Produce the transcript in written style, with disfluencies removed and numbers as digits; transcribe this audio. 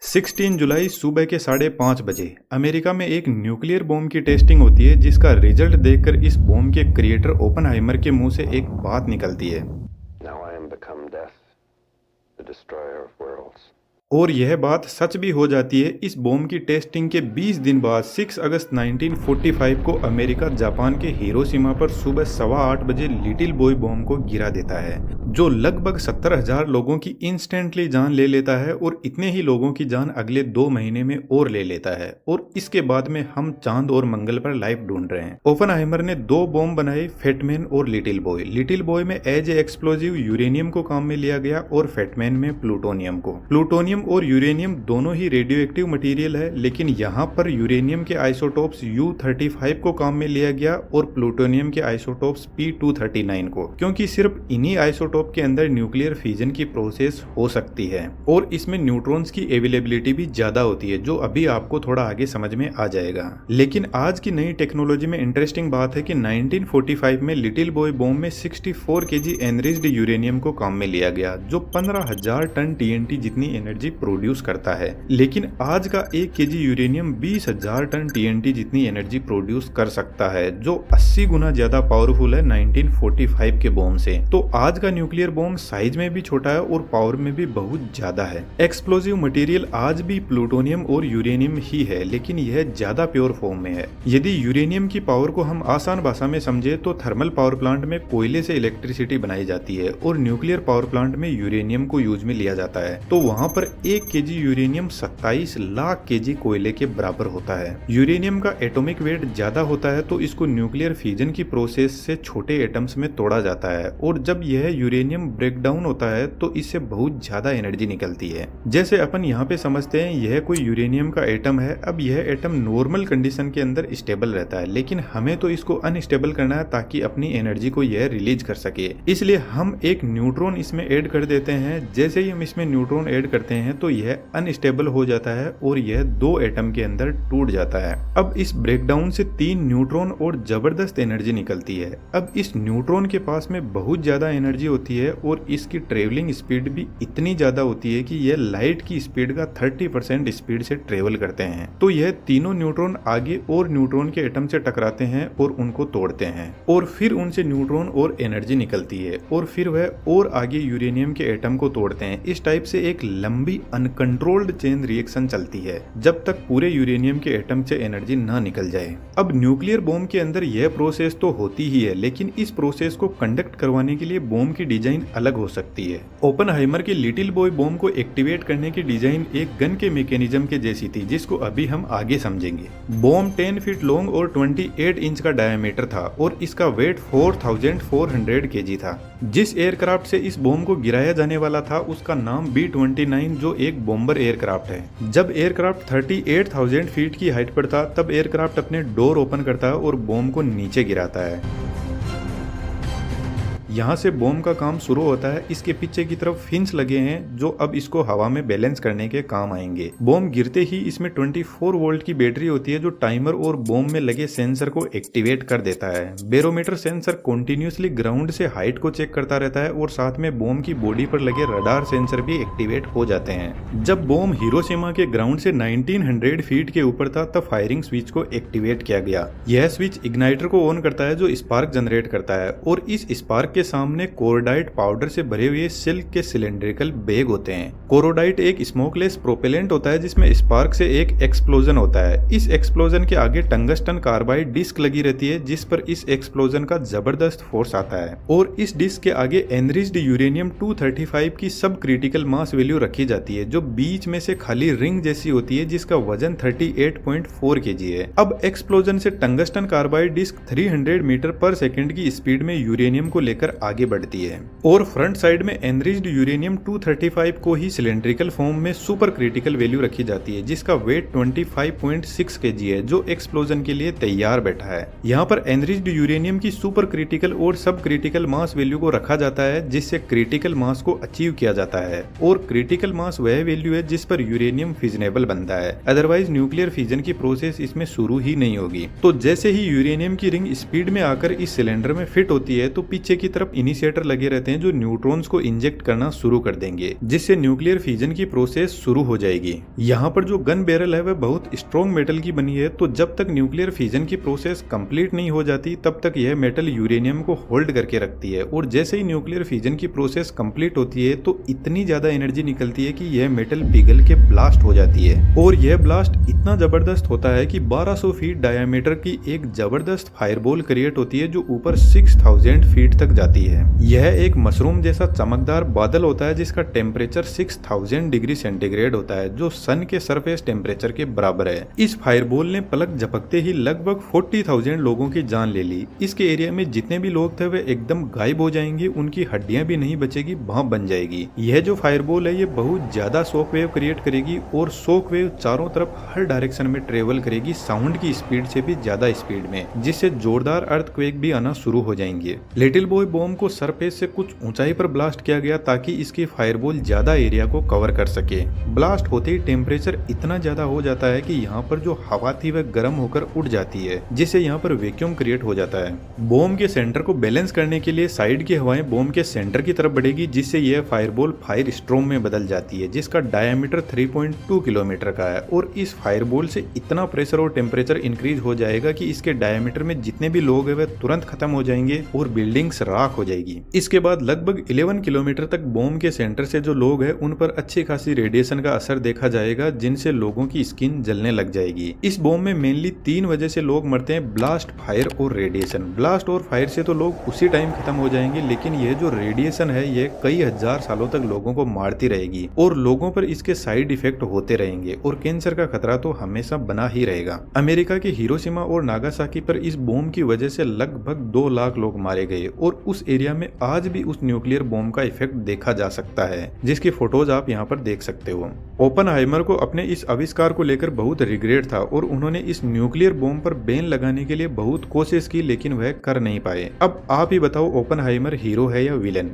16 जुलाई सुबह के 5:30 बजे अमेरिका में एक न्यूक्लियर बॉम्ब की टेस्टिंग होती है, जिसका रिजल्ट देखकर इस बॉम्ब के क्रिएटर ओपनहाइमर के मुंह से एक बात निकलती है। Now I am become death, the destroyer of worlds. और यह बात सच भी हो जाती है। इस बॉम्ब की टेस्टिंग के 20 दिन बाद 6 अगस्त 1945 को अमेरिका जापान के हिरोशिमा पर सुबह 8:15 बजे लिटिल बॉय बॉम्ब को गिरा देता है, जो लगभग 70,000 लोगों की इंस्टेंटली जान ले लेता है और इतने ही लोगों की जान अगले 2 महीने में और ले लेता है। और इसके बाद में हम चांद और मंगल पर लाइफ ढूंढ रहे हैं। ओपनहाइमर ने 2 बॉम्ब बनाए, फेटमैन और लिटिल बॉय। लिटिल बॉय में एज ए एक्सप्लोजिव यूरेनियम को काम में लिया गया और फेटमैन में प्लूटोनियम को। प्लूटोनियम और यूरेनियम दोनों ही रेडियो एक्टिव मटेरियल है, लेकिन यहाँ पर यूरेनियम के आइसोटोप्स U-35 को काम में लिया गया और प्लूटोनियम के आइसोटोप्स P-239 को, क्योंकि सिर्फ इन्हीं आइसोटोप के अंदर न्यूक्लियर फ्यूजन की प्रोसेस हो सकती है और इसमें न्यूट्रॉन्स की अवेलेबिलिटी भी ज्यादा होती है, जो अभी आपको थोड़ा आगे समझ में आ जाएगा। लेकिन आज की नई टेक्नोलॉजी में इंटरेस्टिंग बात है कि 1945 में लिटिल बॉय बॉम्ब में 64 kg एनरिच्ड यूरेनियम को काम में लिया गया, जो 15,000 टन TNT जितनी एनर्जी प्रोड्यूस करता है। लेकिन आज का 1 kg यूरेनियम 20,000 टन TNT जितनी एनर्जी प्रोड्यूस कर सकता है, जो 80 गुना ज्यादा पावरफुल है 1945 के बॉम्ब से। तो आज का न्यूक्लियर बॉम्ब साइज में भी छोटा है और पावर में भी बहुत ज्यादा है। एक्सप्लोजिव मटेरियल आज भी प्लूटोनियम और यूरेनियम ही है, लेकिन यह ज्यादा प्योर फॉर्म में है। यदि यूरेनियम की पावर को हम आसान भाषा में समझे तो थर्मल पावर प्लांट में कोयले से इलेक्ट्रिसिटी बनाई जाती है और न्यूक्लियर पावर प्लांट में यूरेनियम को यूज में लिया जाता है। तो वहाँ पर 1 kg यूरेनियम 27 लाख kg कोयले के बराबर होता है। यूरेनियम का एटॉमिक वेट ज्यादा होता है, तो इसको न्यूक्लियर फ्यूजन की प्रोसेस से छोटे एटम्स में तोड़ा जाता है और जब यह यूरेनियम ब्रेक डाउन होता है तो इससे बहुत ज्यादा एनर्जी निकलती है। जैसे अपन यहाँ पे समझते हैं यह कोई यूरेनियम का एटम है। अब यह एटम नॉर्मल कंडीशन के अंदर स्टेबल रहता है, लेकिन हमें तो इसको अनस्टेबल करना है ताकि अपनी एनर्जी को यह रिलीज कर सके। इसलिए हम एक न्यूट्रॉन इसमें ऐड कर देते हैं। जैसे ही हम इसमें न्यूट्रॉन ऐड करते हैं तो यह अनस्टेबल हो जाता है और यह 2 एटम के अंदर टूट जाता है। अब इस ब्रेकडाउन से 3 न्यूट्रॉन और जबरदस्त एनर्जी निकलती है। अब इस न्यूट्रॉन के पास में बहुत ज्यादा एनर्जी होती है और इसकी ट्रेवलिंग स्पीड भी इतनी ज्यादा होती है कि यह लाइट की स्पीड का 30% स्पीड से ट्रेवल करते हैं। तो यह तीनों न्यूट्रॉन आगे और न्यूट्रॉन के एटम से टकराते हैं और उनको तोड़ते हैं और फिर उनसे न्यूट्रॉन और एनर्जी निकलती है और फिर वह और आगे यूरेनियम के एटम को तोड़ते हैं। इस टाइप से एक लंबी अनकंट्रोल्ड चेन रिएक्शन चलती है जब तक पूरे यूरेनियम के एटम से एनर्जी ना निकल जाए। अब न्यूक्लियर बॉम्ब के अंदर यह प्रोसेस तो होती ही है, लेकिन इस प्रोसेस को कंडक्ट करवाने के लिए बॉम्ब की डिजाइन अलग हो सकती है। ओपनहाइमर के लिटिल बॉय बॉम्ब को एक्टिवेट करने की डिजाइन एक गन के मैकेनिज्म के जैसी थी, जिसको अभी हम आगे समझेंगे। बॉम्ब 10 फीट लॉन्ग और 28 इंच का डायमीटर था और इसका वेट 4,400 kg था। जिस एयरक्राफ्ट से इस बॉम्ब को गिराया जाने वाला था उसका नाम B-29, जो एक बॉम्बर एयरक्राफ्ट है। जब एयरक्राफ्ट 38,000 फीट की हाइट पर था तब एयरक्राफ्ट अपने डोर ओपन करता है और बॉम्ब को नीचे गिराता है। यहाँ से बॉम्ब का काम शुरू होता है। इसके पीछे की तरफ फिन्स लगे हैं जो अब इसको हवा में बैलेंस करने के काम आएंगे। बॉम्ब गिरते ही इसमें 24 वोल्ट की बैटरी होती है जो टाइमर और बॉम्ब में लगे सेंसर को एक्टिवेट कर देता है। बैरोमीटर सेंसर कंटिन्यूअसली ग्राउंड से हाइट को चेक करता रहता है और साथ में बॉम्ब की बॉडी पर लगे रडार सेंसर भी एक्टिवेट हो जाते हैं। जब बॉम्ब हिरोशिमा के ग्राउंड से 1900 फीट के ऊपर था तब फायरिंग स्विच को एक्टिवेट किया गया। यह स्विच इग्नाइटर को ऑन करता है जो स्पार्क जनरेट करता है और इस स्पार्क के सामने कोरोडाइट पाउडर से भरे हुए सिल्क के सिलेंड्रिकल बैग होते हैं। कोरोडाइट एक स्मोकलेस प्रोपेलेंट होता है जिसमें स्पार्क से एक एक्सप्लोजन होता है। इस एक्सप्लोजन के आगे टंगस्टन कार्बाइड डिस्क लगी रहती है जिस पर इस एक्सप्लोजन का जबरदस्त फोर्स आता है और इस डिस्क के आगे एनरिच्ड यूरेनियम 235 की सब क्रिटिकल मास वैल्यू रखी जाती है, जो बीच में से खाली रिंग जैसी होती है जिसका वजन 38.4 kg है। अब एक्सप्लोजन से टंगस्टन कार्बाइड डिस्क 300 मीटर पर सेकेंड की स्पीड में यूरेनियम को लेकर आगे बढ़ती है और फ्रंट साइड में एनरिच्ड यूरेनियम 235 को ही सिलेंड्रिकल फॉर्म में सुपर क्रिटिकल वैल्यू रखी जाती है जिसका वेट 25.6 kg है, जो एक्सप्लोजन के लिए तैयार बैठा है। यहाँ पर एनरिच्ड यूरेनियम की सुपर क्रिटिकल और सब क्रिटिकल मास वैल्यू को रखा जाता है जिससे क्रिटिकल मास को अचीव किया जाता है और क्रिटिकल मास वह वैल्यू है जिस पर यूरेनियम फिजनेबल बनता है, अदरवाइज न्यूक्लियर फिजन की प्रोसेस इसमें शुरू ही नहीं होगी। तो जैसे ही यूरेनियम की रिंग स्पीड में आकर इस सिलेंडर में फिट होती है तो पीछे की तरफ तरफ इनिशिएटर लगे रहते हैं जो न्यूट्रॉन्स को इंजेक्ट करना शुरू कर देंगे, जिससे न्यूक्लियर फिजन की प्रोसेस शुरू हो जाएगी। यहाँ पर जो गन बैरल है वह बहुत स्ट्रॉन्ग मेटल की बनी है, तो जब तक न्यूक्लियर फिजन की प्रोसेस कंप्लीट नहीं हो जाती तब तक यह मेटल यूरेनियम को होल्ड करके रखती है। और जैसे ही न्यूक्लियर फिजन की प्रोसेस कंप्लीट होती है तो इतनी ज्यादा एनर्जी निकलती है कि यह मेटल पिघल के ब्लास्ट हो जाती है, और यह ब्लास्ट इतना जबरदस्त होता है कि 1200 फीट डायमीटर की एक जबरदस्त फायरबॉल क्रिएट होती है जो ऊपर 6000 फीट तक जाती है। यह एक मशरूम जैसा चमकदार बादल होता है जिसका टेम्परेचर 6000 डिग्री सेंटीग्रेड होता है, जो सन के सरफेस टेम्परेचर के बराबर है। इस फायरबॉल ने पलक झपकते ही लगभग 40,000 लोगों की जान ले ली। इसके एरिया में जितने भी लोग थे वे एकदम गायब हो जाएंगे, उनकी हड्डियां भी नहीं बचेगी, भाप बन जाएगी। यह जो फायरबॉल है ये बहुत ज्यादा शॉक वेव क्रिएट करेगी और शॉक वेव चारों तरफ हर डायरेक्शन में ट्रेवल करेगी, साउंड की स्पीड से भी ज्यादा स्पीड में, जिससे जोरदार अर्थक्वेक भी आना शुरू हो जाएंगे। लिटिल बॉय बॉम्ब को सरफेस से कुछ ऊंचाई पर ब्लास्ट किया गया ताकि इसकी फायरबॉल ज्यादा एरिया को कवर कर सके। ब्लास्ट होते ही टेम्परेचर इतना ज्यादा हो जाता है कि यहाँ पर जो हवा थी वह गर्म होकर उड़ जाती है, जिससे यहाँ पर वैक्यूम क्रिएट हो जाता है। बॉम्ब के सेंटर को बैलेंस करने के लिए साइड की हवाएं बॉम्ब के सेंटर की तरफ बढ़ेगी, जिससे यह फायरबॉल फायर स्ट्रॉम में बदल जाती है, जिसका डायमीटर 3.2 किलोमीटर का है। और इस फायरबॉल से इतना प्रेशर और टेम्परेचर इंक्रीज हो जाएगा कि इसके डायमीटर में जितने भी लोग हैं वे तुरंत खत्म हो जाएंगे और बिल्डिंग्स राख हो जाएगी। इसके बाद लगभग 11 किलोमीटर तक बॉम्ब के सेंटर से जो लोग हैं उन पर अच्छी खासी रेडिएशन का असर देखा जाएगा, जिनसे लोगों की स्किन जलने लग जाएगी। इस बॉम्ब में मेनली 3 वजह से लोग मरते हैं: ब्लास्ट, फायर और रेडिएशन। ब्लास्ट और फायर से तो लोग उसी टाइम खत्म हो जाएंगे, लेकिन यह जो रेडिएशन है यह कई हजार सालों तक लोगों को मारती रहेगी और लोगों पर इसके साइड इफेक्ट होते रहेंगे और कैंसर का खतरा तो हमेशा बना ही रहेगा। अमेरिका के हिरोशिमा और नागासाकी पर इस बॉम्ब की वजह से लगभग 2 लाख लोग मारे गए और उस एरिया में आज भी उस न्यूक्लियर बॉम्ब का इफेक्ट देखा जा सकता है, जिसकी फोटोज आप यहाँ पर देख सकते हो। ओपनहाइमर को अपने इस आविष्कार को लेकर बहुत रिग्रेट था और उन्होंने इस न्यूक्लियर बॉम्ब पर बैन लगाने के लिए बहुत कोशिश की, लेकिन वह कर नहीं पाए। अब आप ही बताओ, ओपनहाइमर हीरो है या विलेन?